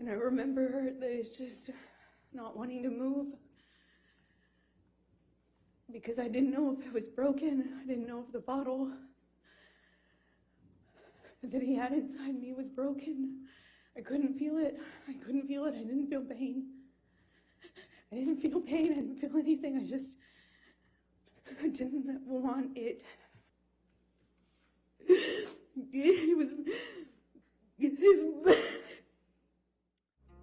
And I remember her just not wanting to move because I didn't know if it was broken. I didn't know if the bottle that he had inside me was broken. I couldn't feel it. I couldn't feel it. I didn't feel pain. I didn't feel pain. I didn't feel anything. I didn't want it.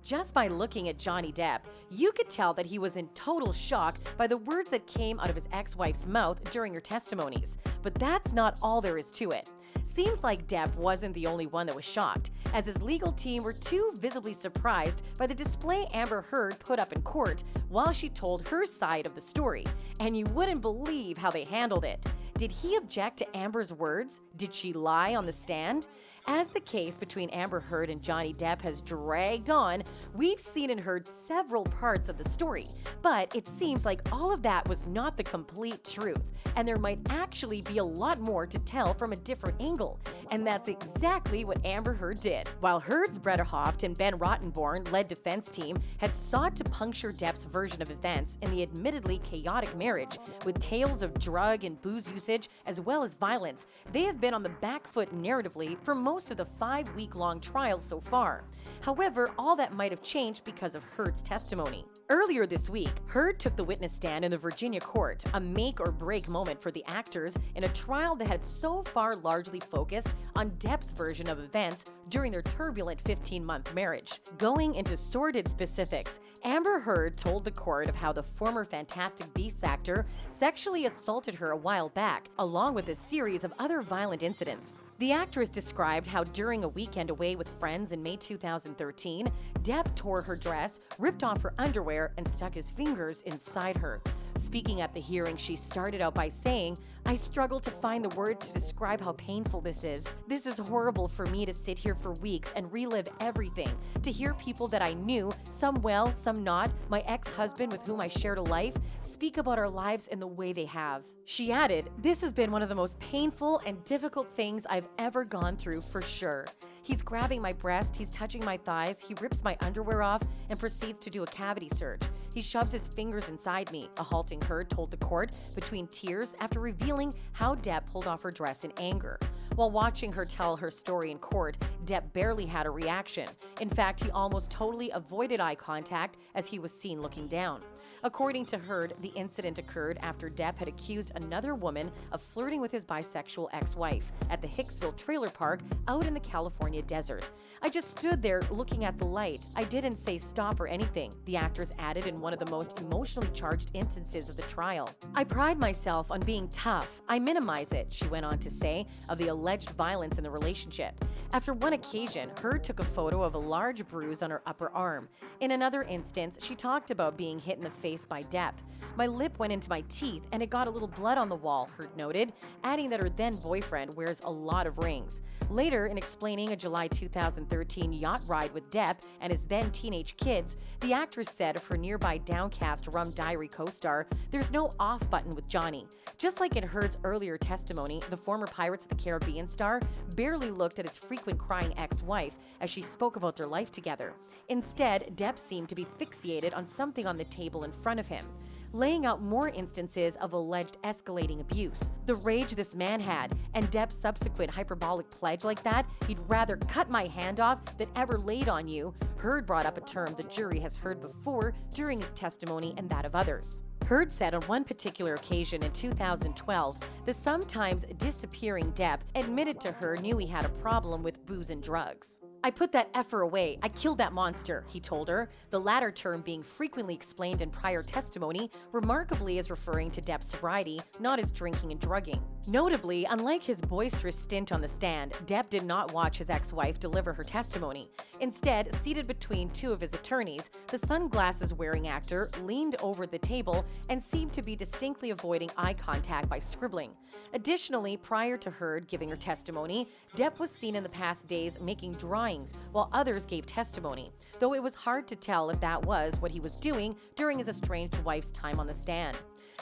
Just by looking at Johnny Depp, you could tell that he was in total shock by the words that came out of his ex-wife's mouth during her testimonies. But that's not all there is to it. Seems like Depp wasn't the only one that was shocked, as his legal team were too visibly surprised by the display Amber Heard put up in court while she told her side of the story. And you wouldn't believe how they handled it. Did he object to Amber's words? Did she lie on the stand? As the case between Amber Heard and Johnny Depp has dragged on, we've seen and heard several parts of the story. But it seems like all of that was not the complete truth, and there might actually be a lot more to tell from a different angle. And that's exactly what Amber Heard did. While Heard's Bretta Hoft and Ben Rottenborn-led defense team had sought to puncture Depp's version of events in the admittedly chaotic marriage, with tales of drug and booze usage as well as violence, they have been on the back foot narratively for most of the 5-week-long trial so far. However, all that might have changed because of Heard's testimony. Earlier this week, Heard took the witness stand in the Virginia court, a make-or-break moment for the actors in a trial that had so far largely focused on Depp's version of events during their turbulent 15-month marriage. Going into sordid specifics, Amber Heard told the court of how the former Fantastic Beasts actor sexually assaulted her a while back, along with a series of other violent incidents. The actress described how during a weekend away with friends in May 2013, Depp tore her dress, ripped off her underwear, and stuck his fingers inside her. Speaking at the hearing, she started out by saying, "I struggle to find the words to describe how painful this is. This is horrible for me to sit here for weeks and relive everything, to hear people that I knew, some well, some not, my ex-husband with whom I shared a life, speak about our lives in the way they have." She added, "This has been one of the most painful and difficult things I've ever gone through for sure. He's grabbing my breast, he's touching my thighs, he rips my underwear off and proceeds to do a cavity search. He shoves his fingers inside me," a halting Heard told the court between tears after revealing how Depp pulled off her dress in anger. While watching her tell her story in court, Depp barely had a reaction. In fact, he almost totally avoided eye contact as he was seen looking down. According to Heard, the incident occurred after Depp had accused another woman of flirting with his bisexual ex-wife at the Hicksville trailer park out in the California desert. "I just stood there looking at the light. I didn't say stop or anything," the actress added in one of the most emotionally charged instances of the trial. "I pride myself on being tough. I minimize it," she went on to say of the alleged violence in the relationship. After one occasion, Heard took a photo of a large bruise on her upper arm. In another instance, she talked about being hit in the face by Depp. "My lip went into my teeth and it got a little blood on the wall," Heard noted, adding that her then-boyfriend wears a lot of rings. Later, in explaining a July 2013 yacht ride with Depp and his then-teenage kids, the actress said of her nearby Downcast Rum Diary co-star, "There's no off button with Johnny." Just like in Heard's earlier testimony, the former Pirates of the Caribbean star barely looked at his frequent crying ex-wife as she spoke about their life together. Instead, Depp seemed to be fixated on something on the table in front of him, laying out more instances of alleged escalating abuse. The rage this man had, and Depp's subsequent hyperbolic pledge like that, "He'd rather cut my hand off than ever laid on you." Heard brought up a term the jury has heard before during his testimony and that of others. Heard said on one particular occasion in 2012, the sometimes disappearing Depp admitted to her knew he had a problem with booze and drugs. "I put that effer away. I killed that monster," he told her, the latter term being frequently explained in prior testimony, remarkably as referring to Depp's sobriety, not his drinking and drugging. Notably, unlike his boisterous stint on the stand, Depp did not watch his ex-wife deliver her testimony. Instead, seated between two of his attorneys, the sunglasses-wearing actor leaned over the table and seemed to be distinctly avoiding eye contact by scribbling. Additionally, prior to Heard giving her testimony, Depp was seen in the past days making drawings while others gave testimony, though it was hard to tell if that was what he was doing during his estranged wife's time on the stand.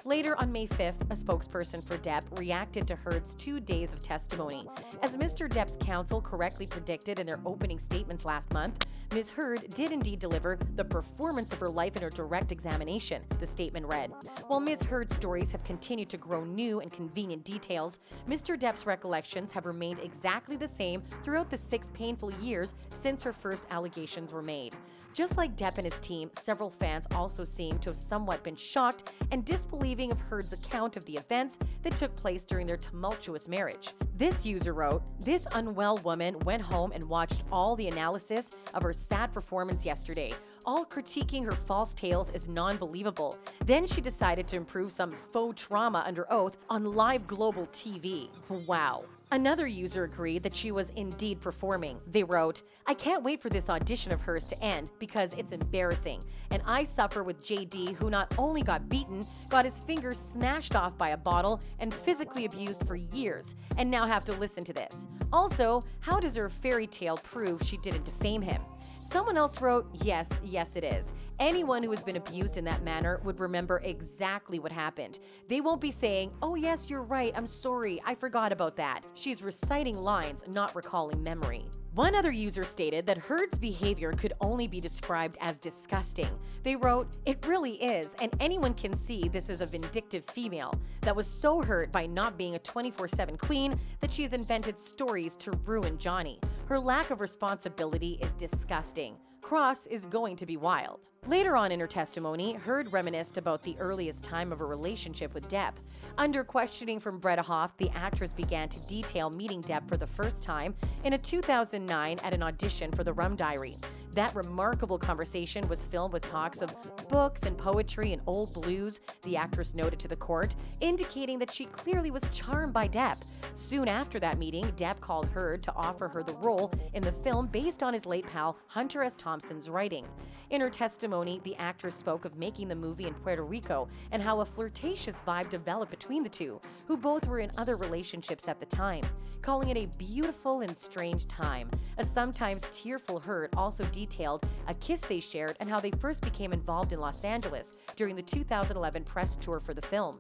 Later on May 5th, a spokesperson for Depp reacted to Heard's 2 days of testimony. As Mr. Depp's counsel correctly predicted in their opening statements last month, Ms. Heard did indeed deliver the performance of her life in her direct examination, the statement read. While Ms. Heard's stories have continued to grow new and convenient details, Mr. Depp's recollections have remained exactly the same throughout the 6 painful years since her first allegations were made. Just like Depp and his team, several fans also seem to have somewhat been shocked and disbelieving of Heard's account of the events that took place during their tumultuous marriage. This user wrote, "This unwell woman went home and watched all the analysis of her sad performance yesterday, all critiquing her false tales as non-believable. Then she decided to improve some faux trauma under oath on live global TV. Wow." Another user agreed that she was indeed performing. They wrote, "I can't wait for this audition of hers to end because it's embarrassing. And I suffer with JD, who not only got beaten, got his fingers smashed off by a bottle and physically abused for years, and now have to listen to this. Also, how does her fairy tale prove she didn't defame him?" Someone else wrote, yes, it is. Anyone who has been abused in that manner would remember exactly what happened. They won't be saying, "Oh yes, you're right, I'm sorry, I forgot about that." She's reciting lines, not recalling memory. One other user stated that Heard's behavior could only be described as disgusting. They wrote, "It really is, and anyone can see this is a vindictive female that was so hurt by not being a 24/7 queen that she has invented stories to ruin Johnny. Her lack of responsibility is disgusting. Cross is going to be wild." Later on in her testimony, Heard reminisced about the earliest time of her relationship with Depp. Under questioning from Bretta Hoff, the actress began to detail meeting Depp for the first time in a 2009 at an audition for The Rum Diary. That remarkable conversation was filmed with talks of books and poetry and old blues, the actress noted to the court, indicating that she clearly was charmed by Depp. Soon after that meeting, Depp called Heard to offer her the role in the film based on his late pal Hunter S. Thompson's writing. In her testimony, the actress spoke of making the movie in Puerto Rico and how a flirtatious vibe developed between the two, who both were in other relationships at the time, calling it a beautiful and strange time. A sometimes tearful Heard also detailed a kiss they shared and how they first became involved in Los Angeles during the 2011 press tour for the film.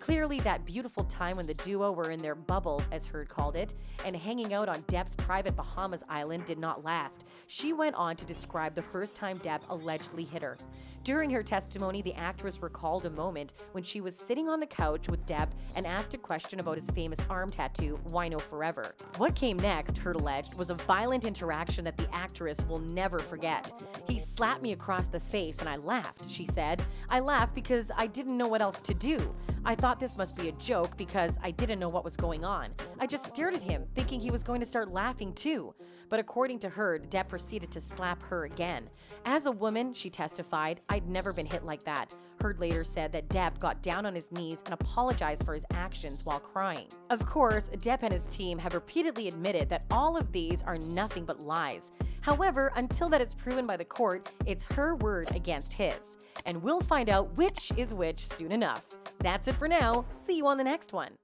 Clearly, that beautiful time when the duo were in their bubble, as Heard called it, and hanging out on Depp's private Bahamas island did not last. She went on to describe the first time Depp allegedly hit her. During her testimony, the actress recalled a moment when she was sitting on the couch with Depp and asked a question about his famous arm tattoo, "Wino Forever." What came next, Heard alleged, was a violent interaction that the actress will never forget. "He slapped me across the face and I laughed," she said. "I laughed because I didn't know what else to do. I thought this must be a joke because I didn't know what was going on. I just stared at him, thinking he was going to start laughing too." But according to Heard, Depp proceeded to slap her again. "As a woman," she testified, "I'd never been hit like that." Heard later said that Depp got down on his knees and apologized for his actions while crying. Of course, Depp and his team have repeatedly admitted that all of these are nothing but lies. However, until that is proven by the court, it's her word against his. And we'll find out which is which soon enough. That's it for now. See you on the next one.